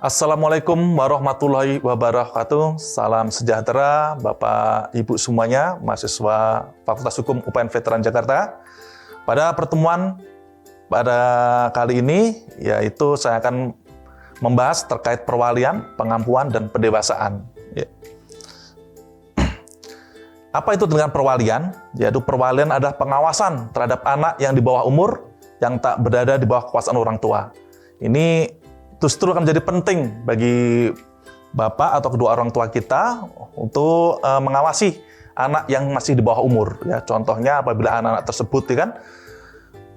Assalamualaikum warahmatullahi wabarakatuh. Salam sejahtera Bapak Ibu semuanya, mahasiswa Fakultas Hukum UPN Veteran Jakarta. Pada pertemuan pada kali ini, yaitu saya akan membahas terkait perwalian, pengampuan, dan pendewasaan. Apa itu dengan perwalian? Yaitu perwalian adalah pengawasan terhadap anak yang di bawah umur, yang tak berada di bawah kekuasaan orang tua. Ini justru akan menjadi penting bagi bapak atau kedua orang tua kita untuk mengawasi anak yang masih di bawah umur. Ya, contohnya apabila anak-anak tersebut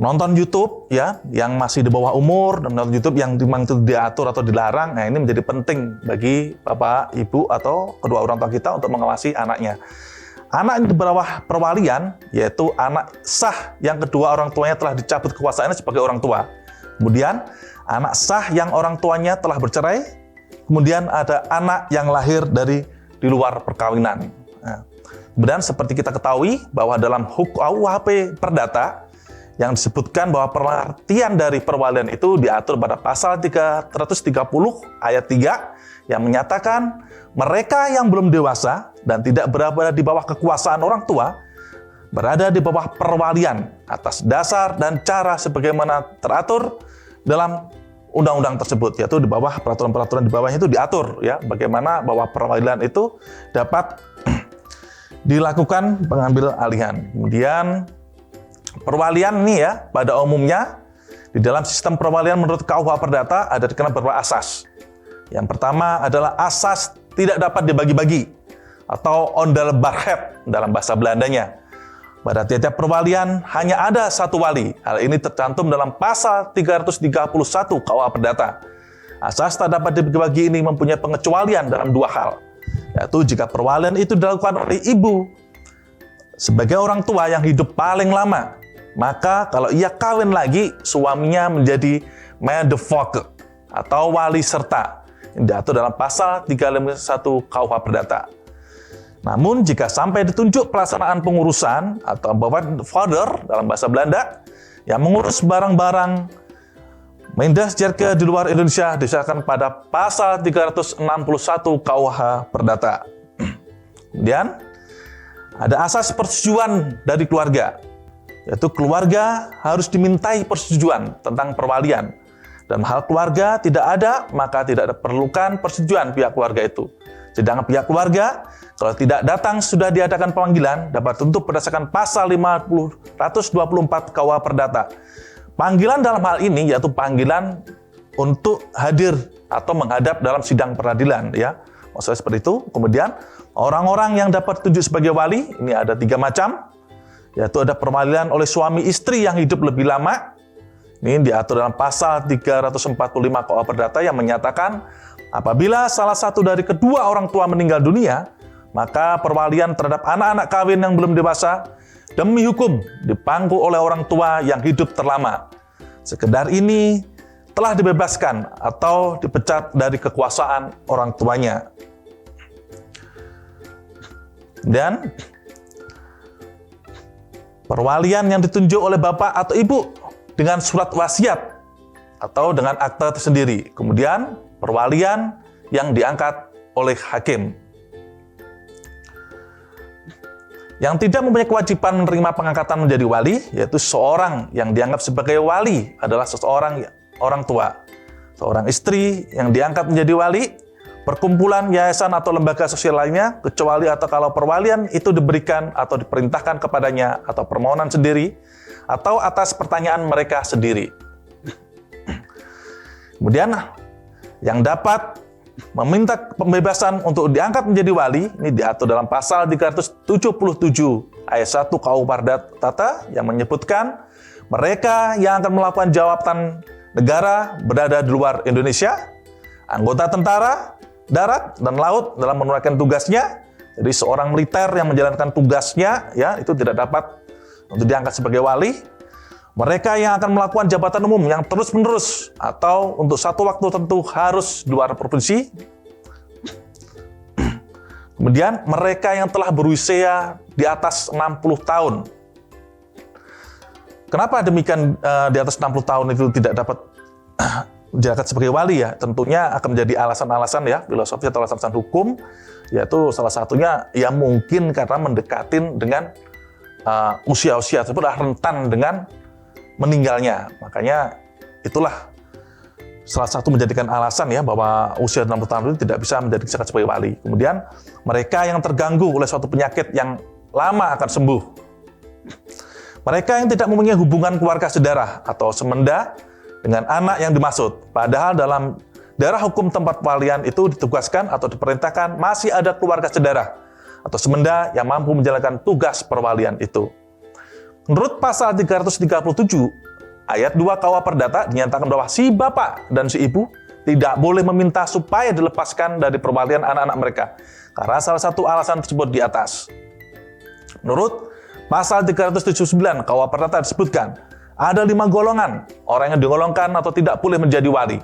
nonton YouTube ya, yang masih di bawah umur, dan nonton YouTube yang memang itu diatur atau dilarang. Nah, ini menjadi penting bagi bapak, ibu atau kedua orang tua kita untuk mengawasi anaknya. Anak yang di bawah perwalian yaitu anak sah yang kedua orang tuanya telah dicabut kekuasaannya sebagai orang tua. Kemudian anak sah yang orang tuanya telah bercerai. Kemudian ada anak yang lahir di luar perkawinan. Nah, kemudian seperti kita ketahui bahwa dalam KUHP Perdata yang disebutkan bahwa pengertian dari perwalian itu diatur pada pasal 330 ayat 3 yang menyatakan mereka yang belum dewasa dan tidak berada di bawah kekuasaan orang tua berada di bawah perwalian atas dasar dan cara sebagaimana teratur dalam undang-undang tersebut, yaitu di bawah peraturan-peraturan di bawahnya itu diatur ya bagaimana bahwa perwalian itu dapat dilakukan pengambil alihan. Kemudian perwalian ini ya pada umumnya di dalam sistem perwalian menurut KUH Perdata ada dikenal beberapa asas. Yang pertama adalah asas tidak dapat dibagi-bagi atau ondelbarhet dalam bahasa Belandanya. Pada tiap perwalian hanya ada satu wali. Hal ini tercantum dalam pasal 331 KUH Perdata. Asas tak dapat dibagi-bagi ini mempunyai pengecualian dalam dua hal, yaitu jika perwalian itu dilakukan oleh ibu sebagai orang tua yang hidup paling lama, maka kalau ia kawin lagi, suaminya menjadi medevok atau wali serta. Ini diatur dalam pasal 351 KUH Perdata. Namun jika sampai ditunjuk pelaksanaan pengurusan atau father dalam bahasa Belanda yang mengurus barang-barang Mendasjarke di luar Indonesia disahkan pada pasal 361 KUH Perdata. Kemudian ada asas persetujuan dari keluarga, yaitu keluarga harus dimintai persetujuan tentang perwalian. Dalam hal keluarga tidak ada, maka tidak diperlukan persetujuan pihak keluarga itu. Sedangkan pihak keluarga, kalau tidak datang sudah diadakan pemanggilan, dapat tentu berdasarkan pasal 124 KUH Perdata. Panggilan dalam hal ini yaitu panggilan untuk hadir atau menghadap dalam sidang peradilan. Ya, maksudnya seperti itu. Kemudian orang-orang yang dapat ditunjuk sebagai wali, ini ada 3 macam, yaitu ada perwalian oleh suami istri yang hidup lebih lama. Ini diatur dalam pasal 345 KUH Perdata yang menyatakan apabila salah satu dari kedua orang tua meninggal dunia, maka perwalian terhadap anak-anak kawin yang belum dewasa demi hukum dipangku oleh orang tua yang hidup terlama. Sekedar ini telah dibebaskan atau dipecat dari kekuasaan orang tuanya. Dan perwalian yang ditunjuk oleh bapak atau ibu dengan surat wasiat atau dengan akta tersendiri. Kemudian perwalian yang diangkat oleh hakim. Yang tidak mempunyai kewajiban menerima pengangkatan menjadi wali, yaitu seorang yang dianggap sebagai wali adalah seseorang orang tua. Seorang istri yang diangkat menjadi wali, perkumpulan, yayasan, atau lembaga sosial lainnya, kecuali atau kalau perwalian itu diberikan atau diperintahkan kepadanya atau permohonan sendiri, atau atas pertanyaan mereka sendiri. Kemudian yang dapat meminta pembebasan untuk diangkat menjadi wali, ini diatur dalam pasal 377 ayat 1 KUH Perdata yang menyebutkan mereka yang akan melakukan jabatan negara berada di luar Indonesia, anggota tentara, darat, dan laut dalam menunaikan tugasnya. Jadi seorang militer yang menjalankan tugasnya ya itu tidak dapat untuk diangkat sebagai wali. Mereka yang akan melakukan jabatan umum yang terus-menerus atau untuk satu waktu tentu harus di luar provinsi. Kemudian mereka yang telah berusia di atas 60 tahun. Kenapa demikian di atas 60 tahun itu tidak dapat diangkat sebagai wali ya, tentunya akan menjadi alasan-alasan ya, filosofi atau alasan hukum, yaitu salah satunya ya mungkin karena mendekatin dengan usia-usia tersebut rentan dengan meninggalnya. Makanya itulah salah satu menjadikan alasan ya bahwa usia 60 tahun itu tidak bisa menjadi diangkat sebagai wali. Kemudian mereka yang terganggu oleh suatu penyakit yang lama akan sembuh. Mereka yang tidak mempunyai hubungan keluarga saudara atau semenda dengan anak yang dimaksud. Padahal dalam daerah hukum tempat perwalian itu ditugaskan atau diperintahkan masih ada keluarga saudara atau semenda yang mampu menjalankan tugas perwalian itu. Menurut pasal 337 ayat 2 KUH Perdata dinyatakan bahwa si bapak dan si ibu tidak boleh meminta supaya dilepaskan dari perwalian anak-anak mereka karena salah satu alasan tersebut di atas. Menurut pasal 379 KUH Perdata disebutkan ada 5 golongan orang yang digolongkan atau tidak boleh menjadi wali.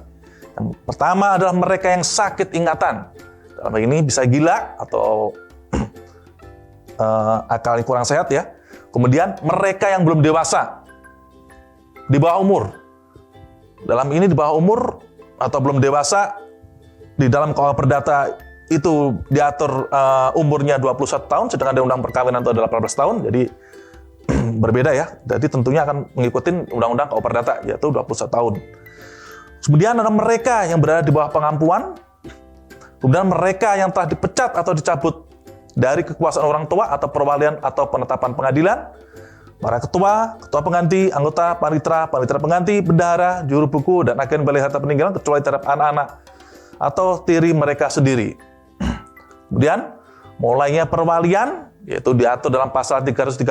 Yang pertama adalah mereka yang sakit ingatan. Dalam hal ini bisa gila atau akalnya kurang sehat ya. Kemudian mereka yang belum dewasa, di bawah umur. Dalam ini di bawah umur atau belum dewasa, di dalam KUH Perdata itu diatur umurnya 21 tahun, sedangkan di undang perkawinan itu adalah 18 tahun, jadi berbeda ya. Jadi tentunya akan mengikuti undang-undang KUH Perdata, yaitu 21 tahun. Kemudian ada mereka yang berada di bawah pengampuan, kemudian mereka yang telah dipecat atau dicabut dari kekuasaan orang tua atau perwalian atau penetapan pengadilan, para ketua, ketua pengganti, anggota, panitera, panitera pengganti, bendahara, juru buku, dan agen balai harta peninggalan kecuali terhadap anak-anak atau tiri mereka sendiri. Kemudian, mulainya perwalian, yaitu diatur dalam pasal 331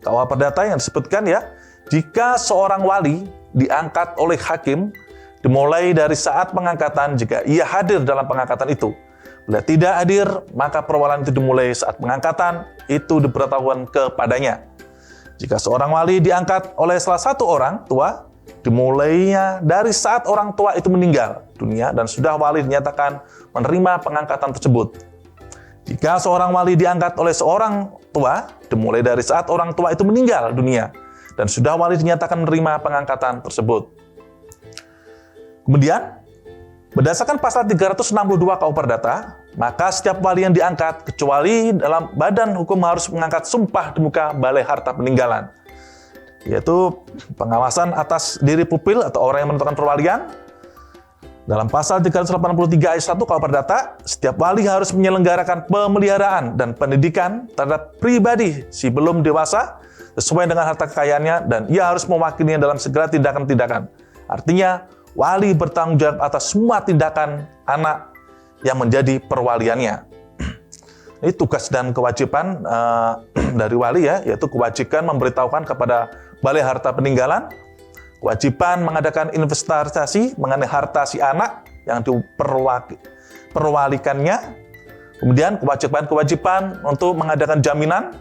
KUH Perdata yang disebutkan ya, jika seorang wali diangkat oleh hakim, dimulai dari saat pengangkatan jika ia hadir dalam pengangkatan itu. Bila tidak hadir, maka perwalian itu dimulai saat pengangkatan, itu diberitahukan kepadanya. Jika seorang wali diangkat oleh salah satu orang tua, dimulainya dari saat orang tua itu meninggal dunia dan sudah wali dinyatakan menerima pengangkatan tersebut. Jika seorang wali diangkat oleh seorang tua, dimulai dari saat orang tua itu meninggal dunia dan sudah wali dinyatakan menerima pengangkatan tersebut. Kemudian, berdasarkan pasal 362 KUH Perdata, maka setiap wali yang diangkat, kecuali dalam badan hukum harus mengangkat sumpah di muka balai harta peninggalan, yaitu pengawasan atas diri pupil atau orang yang menentukan perwalian. Dalam pasal 383 ayat 1 KUH Perdata, setiap wali harus menyelenggarakan pemeliharaan dan pendidikan terhadap pribadi si belum dewasa sesuai dengan harta kekayaannya dan ia harus mewakilinya dalam segala tindakan-tindakan. Artinya, wali bertanggung jawab atas semua tindakan anak yang menjadi perwaliannya. Ini tugas dan kewajiban dari wali ya, yaitu kewajiban memberitahukan kepada balai harta peninggalan, kewajiban mengadakan inventarisasi mengenai harta si anak yang diperwalikannya, kemudian kewajiban untuk mengadakan jaminan,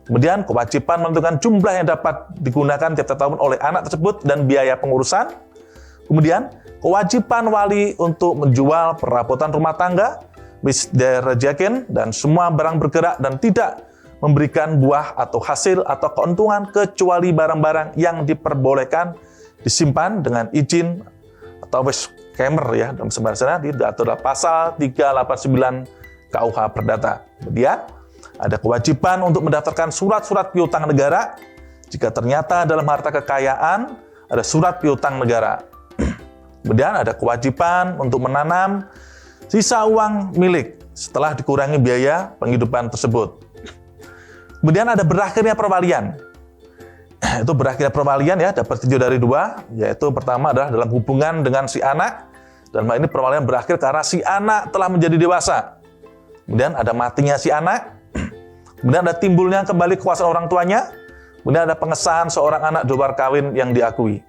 kemudian kewajiban menentukan jumlah yang dapat digunakan tiap tahun oleh anak tersebut dan biaya pengurusan. Kemudian, kewajiban wali untuk menjual perabotan rumah tangga, misderejaken, dan semua barang bergerak dan tidak memberikan buah atau hasil atau keuntungan kecuali barang-barang yang diperbolehkan disimpan dengan izin atau weskemmer ya, dalam bahasa diatur dalam pasal 389 KUH Perdata. Kemudian, ada kewajiban untuk mendaftarkan surat-surat piutang negara jika ternyata dalam harta kekayaan ada surat piutang negara. Kemudian ada kewajiban untuk menanam sisa uang milik setelah dikurangi biaya penghidupan tersebut. Kemudian ada berakhirnya perwalian. Itu berakhirnya perwalian ya, dapat tinjau dari dua, yaitu pertama adalah dalam hubungan dengan si anak. Dalam hal ini perwalian berakhir karena si anak telah menjadi dewasa. Kemudian ada matinya si anak. Kemudian ada timbulnya kembali kekuasaan orang tuanya. Kemudian ada pengesahan seorang anak di luar kawin yang diakui.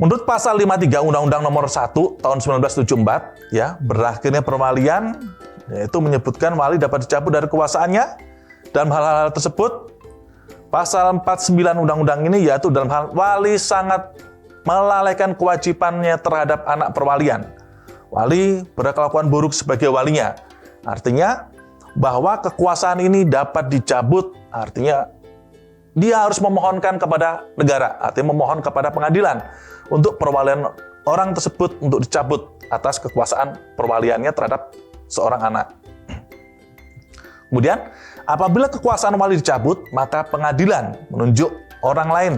Menurut pasal 53 Undang-Undang Nomor 1 Tahun 1974, ya, berakhirnya perwalian, yaitu menyebutkan wali dapat dicabut dari kekuasaannya. Dalam hal-hal tersebut, pasal 49 Undang-Undang ini yaitu dalam hal wali sangat melalaikan kewajibannya terhadap anak perwalian. Wali berkelakuan buruk sebagai walinya. Artinya bahwa kekuasaan ini dapat dicabut, artinya dia harus memohonkan kepada negara, artinya memohon kepada pengadilan untuk perwalian orang tersebut untuk dicabut atas kekuasaan perwaliannya terhadap seorang anak. Kemudian, apabila kekuasaan wali dicabut, maka pengadilan menunjuk orang lain.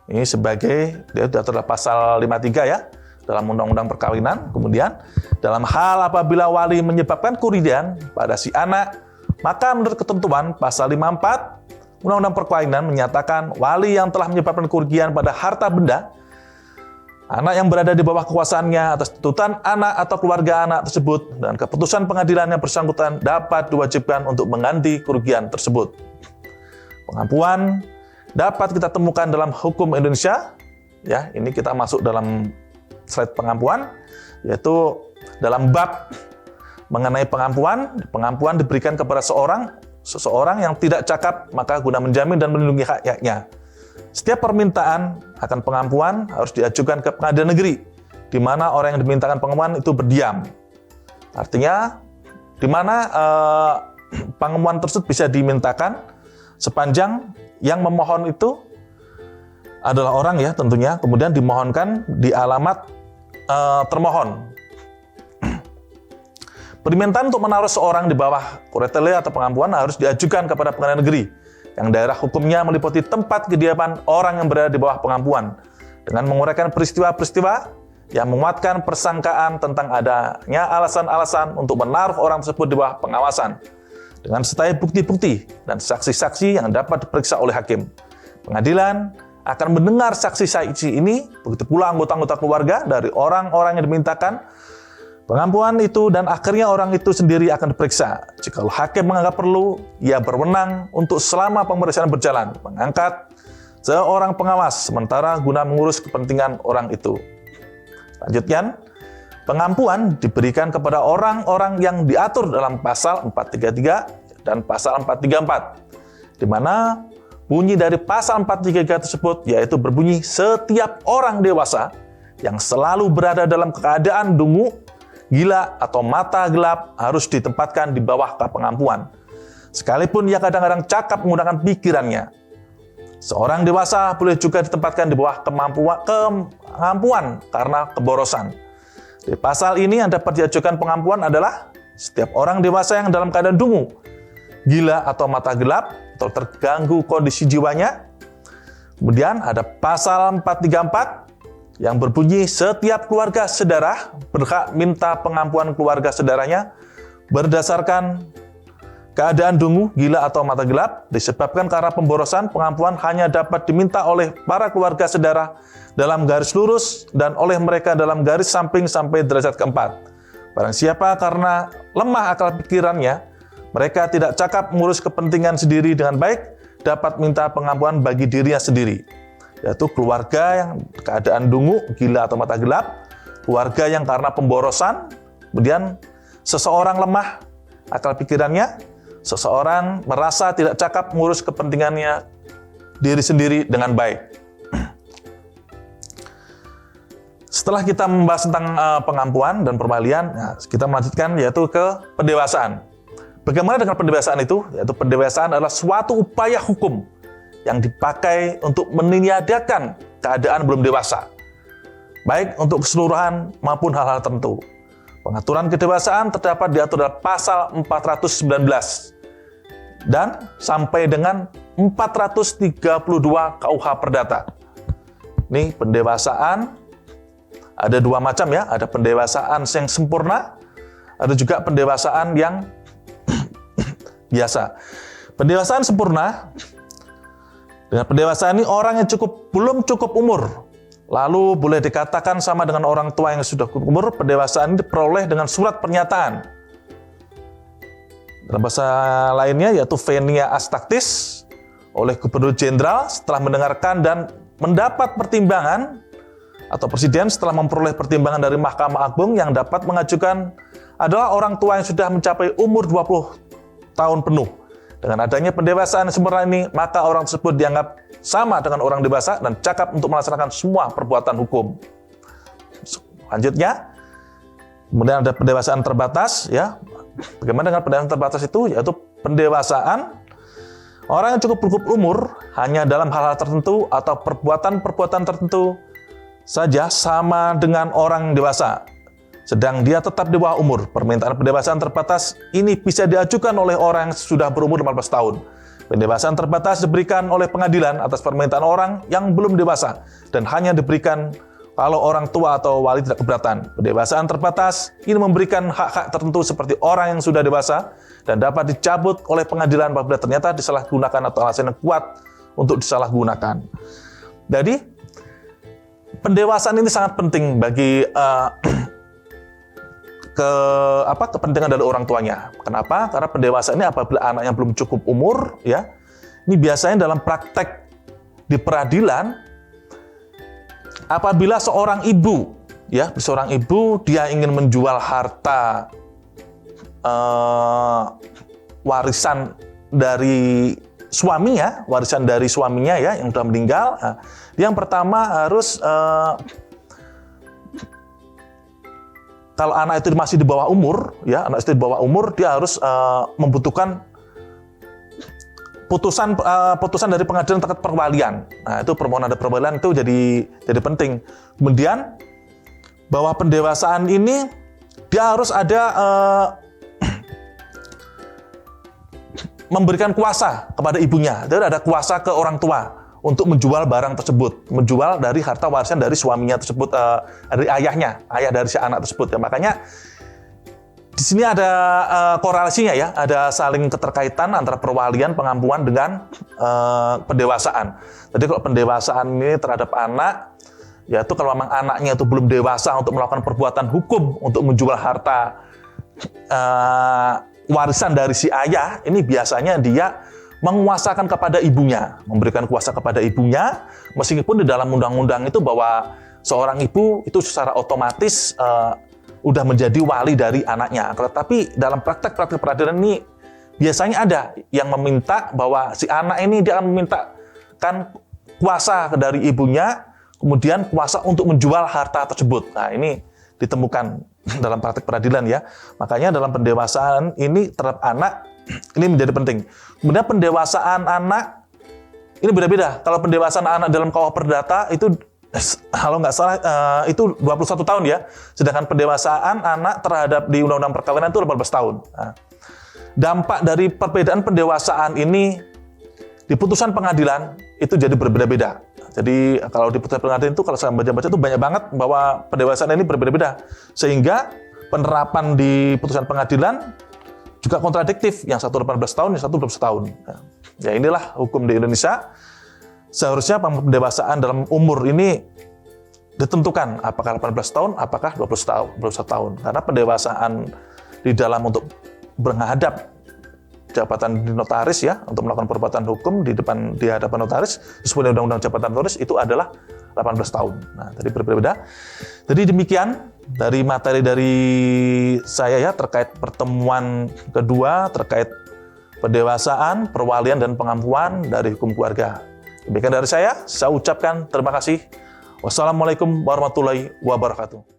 Ini sebagai, dia sudah terdapat pasal 53 ya, dalam Undang-Undang Perkawinan. Kemudian, dalam hal apabila wali menyebabkan kerugian pada si anak, maka menurut ketentuan pasal 54 Undang-Undang Perkawinan menyatakan wali yang telah menyebabkan kerugian pada harta benda anak yang berada di bawah kekuasaannya atas tuntutan anak atau keluarga anak tersebut dan keputusan pengadilan yang bersangkutan dapat diwajibkan untuk mengganti kerugian tersebut. Pengampuan dapat kita temukan dalam hukum Indonesia. Ya, ini kita masuk dalam slide pengampuan, yaitu dalam bab mengenai pengampuan. Pengampuan diberikan kepada seseorang yang tidak cakap, maka guna menjamin dan melindungi hak-haknya. Setiap permintaan akan pengampuan harus diajukan ke pengadilan negeri, di mana orang yang dimintakan pengampuan itu berdiam. Artinya, di mana pengampuan tersebut bisa dimintakan sepanjang yang memohon itu adalah orang ya tentunya, kemudian dimohonkan di alamat termohon. Permintaan untuk menaruh seorang di bawah kuretele atau pengampuan harus diajukan kepada pengadilan negeri yang daerah hukumnya meliputi tempat kediaman orang yang berada di bawah pengampuan, dengan menguraikan peristiwa-peristiwa yang menguatkan persangkaan tentang adanya alasan-alasan untuk menaruh orang tersebut di bawah pengawasan, dengan sertai bukti-bukti dan saksi-saksi yang dapat diperiksa oleh hakim. Pengadilan akan mendengar saksi-saksi ini, begitu pula anggota-anggota keluarga dari orang-orang yang dimintakan pengampuan itu, dan akhirnya orang itu sendiri akan diperiksa. Jika hakim menganggap perlu, ia berwenang untuk selama pemeriksaan berjalan, mengangkat seorang pengawas sementara guna mengurus kepentingan orang itu. Selanjutnya, pengampuan diberikan kepada orang-orang yang diatur dalam pasal 433 dan pasal 434, di mana bunyi dari pasal 433 tersebut yaitu berbunyi setiap orang dewasa yang selalu berada dalam keadaan dungu, gila, atau mata gelap harus ditempatkan di bawah pengampuan. Sekalipun ia kadang-kadang cakap menggunakan pikirannya. Seorang dewasa boleh juga ditempatkan di bawah pengampuan karena keborosan. Di pasal ini yang dapat diajukan pengampuan adalah setiap orang dewasa yang dalam keadaan dungu, gila, atau mata gelap, atau terganggu kondisi jiwanya. Kemudian ada pasal 434 yang berbunyi setiap keluarga saudara berhak minta pengampuan keluarga saudaranya berdasarkan keadaan dungu, gila, atau mata gelap disebabkan karena pemborosan. Pengampuan hanya dapat diminta oleh para keluarga saudara dalam garis lurus dan oleh mereka dalam garis samping sampai derajat keempat. Barang siapa karena lemah akal pikirannya, mereka tidak cakap mengurus kepentingan sendiri dengan baik, dapat minta pengampuan bagi dirinya sendiri, yaitu keluarga yang keadaan dungu, gila, atau mata gelap, keluarga yang karena pemborosan, kemudian seseorang lemah akal pikirannya, seseorang merasa tidak cakap mengurus kepentingannya diri sendiri dengan baik. Setelah kita membahas tentang pengampuan dan perwalian, kita melanjutkan yaitu ke pendewasaan. Bagaimana dengan pendewasaan itu? Yaitu pendewasaan adalah suatu upaya hukum yang dipakai untuk meniadakan keadaan belum dewasa, baik untuk keseluruhan maupun hal-hal tertentu. Pengaturan kedewasaan terdapat diatur dalam pasal 419 dan sampai dengan 432 KUH Perdata. Ini pendewasaan ada dua macam ya, ada pendewasaan yang sempurna, ada juga pendewasaan yang biasa. Pendewasaan sempurna, dengan pendewasaan ini orang yang belum cukup umur, lalu boleh dikatakan sama dengan orang tua yang sudah cukup umur. Pendewasaan ini diperoleh dengan surat pernyataan. Dalam bahasa lainnya yaitu venia actatis oleh Gubernur Jenderal setelah mendengarkan dan mendapat pertimbangan, atau Presiden setelah memperoleh pertimbangan dari Mahkamah Agung. Yang dapat mengajukan adalah orang tua yang sudah mencapai umur 20 tahun penuh. Dengan adanya pendewasaan sempurna ini, maka orang tersebut dianggap sama dengan orang dewasa dan cakap untuk melaksanakan semua perbuatan hukum. Selanjutnya, kemudian ada pendewasaan terbatas, ya. Bagaimana dengan pendewasaan terbatas itu? Yaitu pendewasaan Orang yang cukup umur hanya dalam hal-hal tertentu atau perbuatan-perbuatan tertentu saja sama dengan orang dewasa, sedang dia tetap di bawah umur. Permintaan pendewasaan terbatas ini bisa diajukan oleh orang yang sudah berumur 15 tahun. Pendewasaan terbatas diberikan oleh pengadilan atas permintaan orang yang belum dewasa dan hanya diberikan kalau orang tua atau wali tidak keberatan. Pendewasaan terbatas ini memberikan hak-hak tertentu seperti orang yang sudah dewasa dan dapat dicabut oleh pengadilan apabila ternyata disalahgunakan atau alasan yang kuat untuk disalahgunakan. Jadi, pendewasaan ini sangat penting bagi kepentingan dari orang tuanya. Kenapa? Karena pendewasaan ini apabila anaknya belum cukup umur, ya, ini biasanya dalam praktek di peradilan, apabila seorang ibu dia ingin menjual harta warisan dari suaminya ya yang sudah meninggal, yang pertama harus kalau anak itu masih di bawah umur, ya, anak itu di bawah umur, dia harus membutuhkan putusan dari pengadilan terkait perwalian. Nah, itu permohonan dari perwalian itu jadi penting. Kemudian bahwa pendewasaan ini dia harus ada memberikan kuasa kepada ibunya. Jadi ada kuasa ke orang tua untuk menjual barang tersebut, menjual dari harta warisan dari suaminya tersebut, dari ayah dari si anak tersebut. Ya, makanya di sini ada korelasinya ya, ada saling keterkaitan antara perwalian, pengampuan dengan pendewasaan. Jadi kalau pendewasaan ini terhadap anak, yaitu kalau memang anaknya itu belum dewasa untuk melakukan perbuatan hukum untuk menjual harta warisan dari si ayah, ini biasanya dia menguasakan kepada ibunya, memberikan kuasa kepada ibunya, meskipun di dalam undang-undang itu bahwa seorang ibu itu secara otomatis udah menjadi wali dari anaknya. Tetapi dalam praktek-praktek peradilan ini biasanya ada yang meminta bahwa si anak ini dia akan memintakan kuasa dari ibunya, kemudian kuasa untuk menjual harta tersebut. Nah, ini ditemukan dalam praktek peradilan ya. Makanya dalam pendewasaan ini terhadap anak ini menjadi penting. Kemudian pendewasaan anak ini beda-beda. Kalau pendewasaan anak dalam KUH Perdata itu kalau nggak salah itu 21 tahun ya. Sedangkan pendewasaan anak terhadap di Undang-Undang Perkawinan itu 18 tahun. Nah, dampak dari perbedaan pendewasaan ini di putusan pengadilan itu jadi berbeda-beda. Jadi kalau di putusan pengadilan itu kalau saya baca-baca itu banyak banget bahwa pendewasaan ini berbeda-beda. Sehingga penerapan di putusan pengadilan juga kontradiktif, yang satu 18 tahun, yang satu 12 tahun. Ya inilah hukum di Indonesia. Seharusnya pendewasaan dalam umur ini ditentukan apakah 18 tahun, apakah 21 tahun. Karena pendewasaan di dalam untuk menghadap jabatan di notaris ya, untuk melakukan perbuatan hukum di hadapan notaris sesuai Undang-Undang Jabatan Notaris itu adalah 18 tahun. Nah, tadi berbeda. Jadi demikian dari materi dari saya ya terkait pertemuan kedua terkait pendewasaan, perwalian dan pengampuan dari hukum keluarga. Demikian dari saya ucapkan terima kasih. Wassalamualaikum warahmatullahi wabarakatuh.